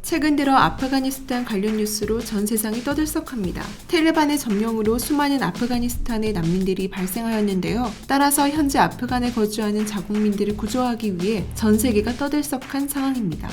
최근 들어 아프가니스탄 관련 뉴스로 전 세상이 떠들썩합니다. 탈레반의 점령으로 수많은 아프가니스탄의 난민들이 발생하였는데요. 따라서 현재 아프간에 거주하는 자국민들을 구조하기 위해 전 세계가 떠들썩한 상황입니다.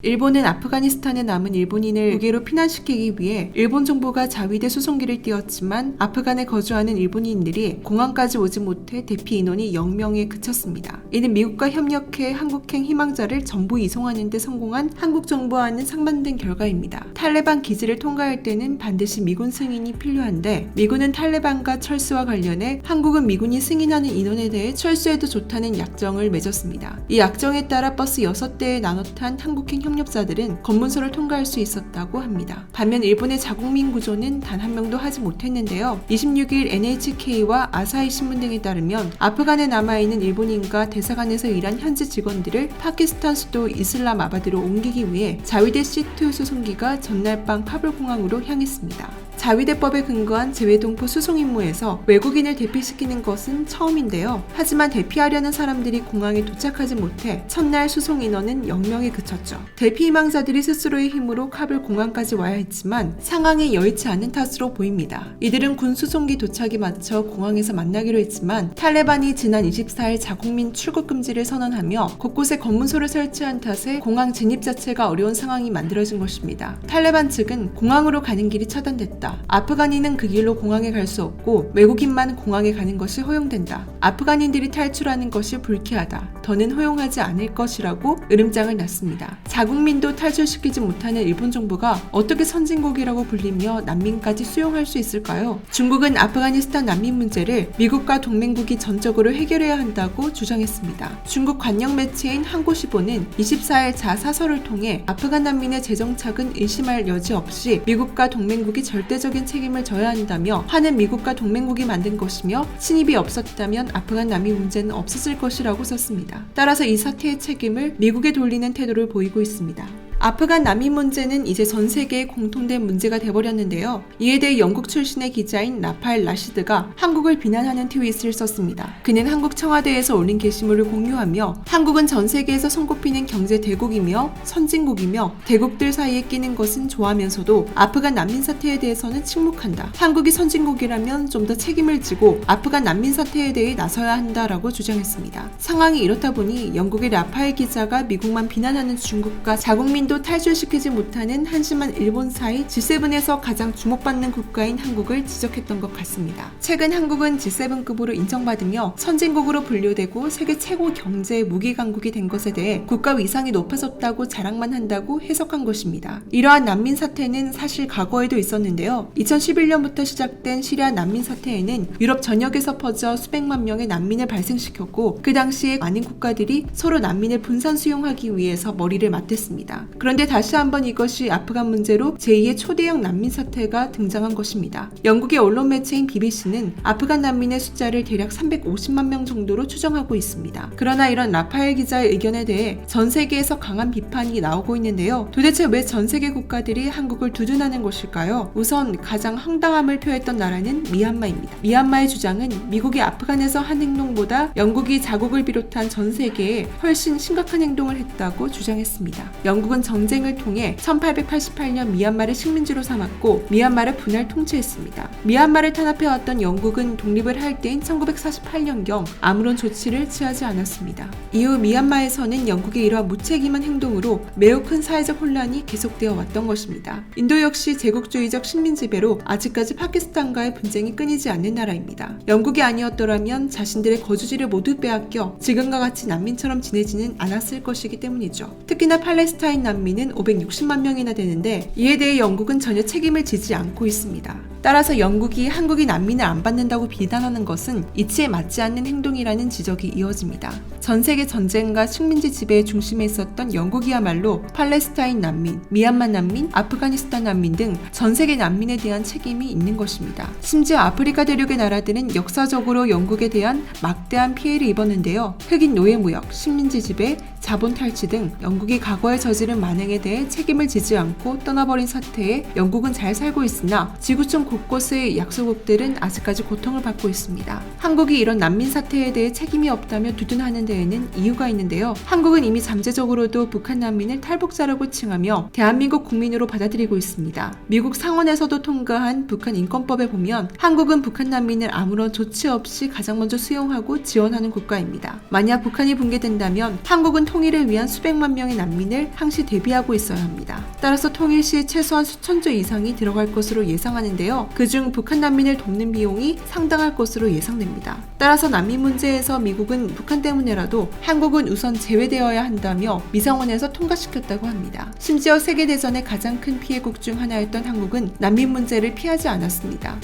일본은 아프가니스탄에 남은 일본인을 무기로 피난시키기 위해 일본 정부가 자위대 수송기를 띄웠지만 아프간에 거주하는 일본인들이 공항까지 오지 못해 대피 인원이 0명에 그쳤습니다. 이는 미국과 협력해 한국행 희망자를 전부 이송하는 데 성공한 한국 정부와는 상반된 결과입니다. 탈레반 기지를 통과할 때는 반드시 미군 승인이 필요한데 미군은 탈레반과 철수와 관련해 한국은 미군이 승인하는 인원에 대해 철수해도 좋다는 약정을 맺었습니다. 이 약정에 따라 버스 6대에 나눠 탄 한국행 협력자들은 검문소를 통과할 수 있었다고 합니다. 반면 일본의 자국민 구조는 단 한 명도 하지 못했는데요. 26일 NHK와 아사히 신문 등에 따르면 아프간에 남아있는 일본인과 대사관에서 일한 현지 직원들을 파키스탄 수도 이슬람아바드로 옮기기 위해 자위대 C2 수송기가 전날 밤 카불 공항으로 향했습니다. 자위대법에 근거한 재외동포 수송 임무에서 외국인을 대피시키는 것은 처음인데요. 하지만 대피하려는 사람들이 공항에 도착하지 못해 첫날 수송 인원은 0명에 그쳤죠. 대피 희망자들이 스스로의 힘으로 카불 공항까지 와야 했지만 상황이 여의치 않은 탓으로 보입니다. 이들은 군 수송기 도착에 맞춰 공항에서 만나기로 했지만 탈레반이 지난 24일 자국민 출국 금지를 선언하며 곳곳에 검문소를 설치한 탓에 공항 진입 자체가 어려운 상황이 만들어진 것입니다. 탈레반 측은 공항으로 가는 길이 차단됐다. 아프간인은 그 길로 공항에 갈 수 없고 외국인만 공항에 가는 것이 허용된다. 아프간인들이 탈출하는 것이 불쾌하다. 더는 허용하지 않을 것이라고 으름장을 놨습니다. 자국민도 탈출시키지 못하는 일본 정부가 어떻게 선진국이라고 불리며 난민까지 수용할 수 있을까요? 중국은 아프가니스탄 난민 문제를 미국과 동맹국이 전적으로 해결해야 한다고 주장했습니다. 중국 관영 매체인 한국시보는 24일 자사설을 통해 아프간 난민의 재정착은 의심할 여지 없이 미국과 동맹국이 절대적인 책임을 져야 한다며 한은 미국과 동맹국이 만든 것이며 침입이 없었다면 아프간 난민 문제는 없었을 것이라고 썼습니다. 따라서 이 사태의 책임을 미국에 돌리는 태도를 보이고 있습니다. 아프간 난민 문제는 이제 전 세계의 공통된 문제가 돼버렸는데요. 이에 대해 영국 출신의 기자인 라파엘 라시드가 한국을 비난하는 트윗을 썼습니다. 그는 한국 청와대에서 올린 게시물을 공유하며 한국은 전 세계에서 손꼽히는 경제 대국이며 선진국이며 대국들 사이에 끼는 것은 좋아하면서도 아프간 난민 사태에 대해서는 침묵한다. 한국이 선진국이라면 좀 더 책임을 지고 아프간 난민 사태에 대해 나서야 한다라고 주장했습니다. 상황이 이렇다 보니 영국의 라파엘 기자가 미국만 비난하는 중국과 자국민 도 탈출시키지 못하는 한심한 일본 사이 G7에서 가장 주목받는 국가인 한국을 지적했던 것 같습니다. 최근 한국은 G7급으로 인정받으며 선진국으로 분류되고 세계 최고 경제 무기 강국이 된 것에 대해 국가 위상이 높아졌다고 자랑만 한다고 해석한 것입니다. 이러한 난민 사태는 사실 과거에도 있었는데요. 2011년부터 시작된 시리아 난민 사태에는 유럽 전역에서 퍼져 수백만 명의 난민을 발생시켰고 그 당시에 많은 국가들이 서로 난민을 분산 수용하기 위해서 머리를 맞댔습니다. 그런데 다시 한번 이것이 아프간 문제로 제2의 초대형 난민 사태가 등장한 것입니다. 영국의 언론 매체인 BBC는 아프간 난민의 숫자를 대략 350만 명 정도로 추정하고 있습니다. 그러나 이런 라파엘 기자의 의견에 대해 전 세계에서 강한 비판이 나오고 있는데요. 도대체 왜 전 세계 국가들이 한국을 두둔하는 것일까요? 우선 가장 황당함을 표했던 나라는 미얀마입니다. 미얀마의 주장은 미국이 아프간에서 한 행동보다 영국이 자국을 비롯한 전 세계에 훨씬 심각한 행동을 했다고 주장했습니다. 영국은 전쟁을 통해 1888년 미얀마를 식민지로 삼았고 미얀마를 분할 통치했습니다. 미얀마를 탄압해왔던 영국은 독립을 할 때인 1948년경 아무런 조치를 취하지 않았습니다. 이후 미얀마에서는 영국의 이러한 무책임한 행동으로 매우 큰 사회적 혼란이 계속되어 왔던 것입니다. 인도 역시 제국주의적 식민지배로 아직까지 파키스탄과의 분쟁이 끊이지 않는 나라입니다. 영국이 아니었더라면 자신들의 거주지를 모두 빼앗겨 지금과 같이 난민처럼 지내지는 않았을 것이기 때문이죠. 특히나 팔레스타인 난민은 560만 명이나 되는데 이에 대해 영국은 전혀 책임을 지지 않고 있습니다. 따라서 영국이 한국이 난민을 안 받는다고 비난하는 것은 이치에 맞지 않는 행동이라는 지적이 이어집니다. 전 세계 전쟁과 식민지 지배의 중심에 있었던 영국이야말로 팔레스타인 난민, 미얀마 난민, 아프가니스탄 난민 등 전 세계 난민에 대한 책임이 있는 것입니다. 심지어 아프리카 대륙의 나라들은 역사적으로 영국에 대한 막대한 피해를 입었는데요. 흑인 노예무역, 식민지 지배, 자본 탈취 등 영국이 과거에 저지른 만행에 대해 책임을 지지 않고 떠나버린 사태에 영국은 잘 살고 있으나 지구촌 곳곳의 약소국들은 아직까지 고통을 받고 있습니다. 한국이 이런 난민 사태에 대해 책임이 없다며 두둔하는 데에는 이유가 있는데요. 한국은 이미 잠재적으로도 북한 난민을 탈북자라고 칭하며 대한민국 국민으로 받아들이고 있습니다. 미국 상원에서도 통과한 북한 인권법에 보면 한국은 북한 난민을 아무런 조치 없이 가장 먼저 수용하고 지원하는 국가입니다. 만약 북한이 붕괴된다면 한국은 통일을 위한 수백만 명의 난민을 항시 대비하고 있어야 합니다. 따라서 통일 시 최소한 수천조 이상이 들어갈 것으로 예상하는데요. 그중 북한 난민을 돕는 비용이 상당할 것으로 예상됩니다. 따라서 난민 문제에서 미국은 북한 때문에라도 한국은 우선 제외되어야 한다며 미상원에서 통과시켰다고 합니다. 심지어 세계대전의 가장 큰 피해국 중 하나였던 한국은 난민 문제를 피하지 않았습니다.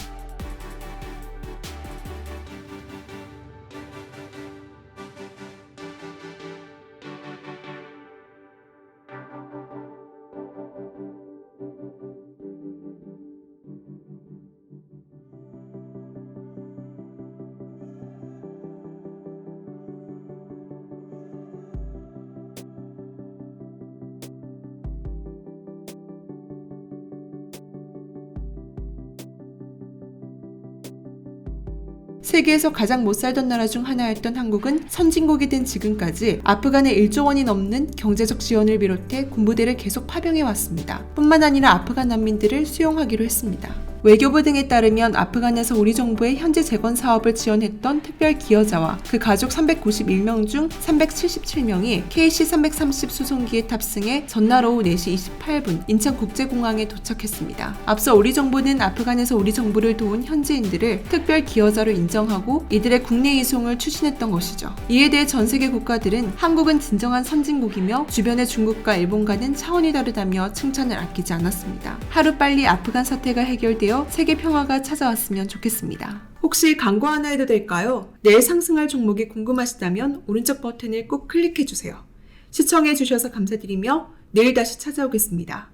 세계에서 가장 못 살던 나라 중 하나였던 한국은 선진국이 된 지금까지 아프간에 1조 원이 넘는 경제적 지원을 비롯해 군부대를 계속 파병해 왔습니다. 뿐만 아니라 아프간 난민들을 수용하기로 했습니다. 외교부 등에 따르면 아프간에서 우리 정부의 현지 재건 사업을 지원했던 특별 기여자와 그 가족 391명 중 377명이 KC-330 수송기에 탑승해 전날 오후 4시 28분 인천국제공항에 도착했습니다. 앞서 우리 정부는 아프간에서 우리 정부를 도운 현지인들을 특별 기여자로 인정하고 이들의 국내 이송을 추진했던 것이죠. 이에 대해 전 세계 국가들은 한국은 진정한 선진국이며 주변의 중국과 일본과는 차원이 다르다며 칭찬을 아끼지 않았습니다. 하루빨리 아프간 사태가 해결되어 세계 평화가 찾아왔으면 좋겠습니다. 혹시 광고 하나 해도 될까요? 내일 상승할 종목이 궁금하시다면 오른쪽 버튼을 꼭 클릭해주세요. 시청해주셔서 감사드리며 내일 다시 찾아오겠습니다.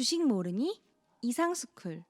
주식 모르니? 이상스쿨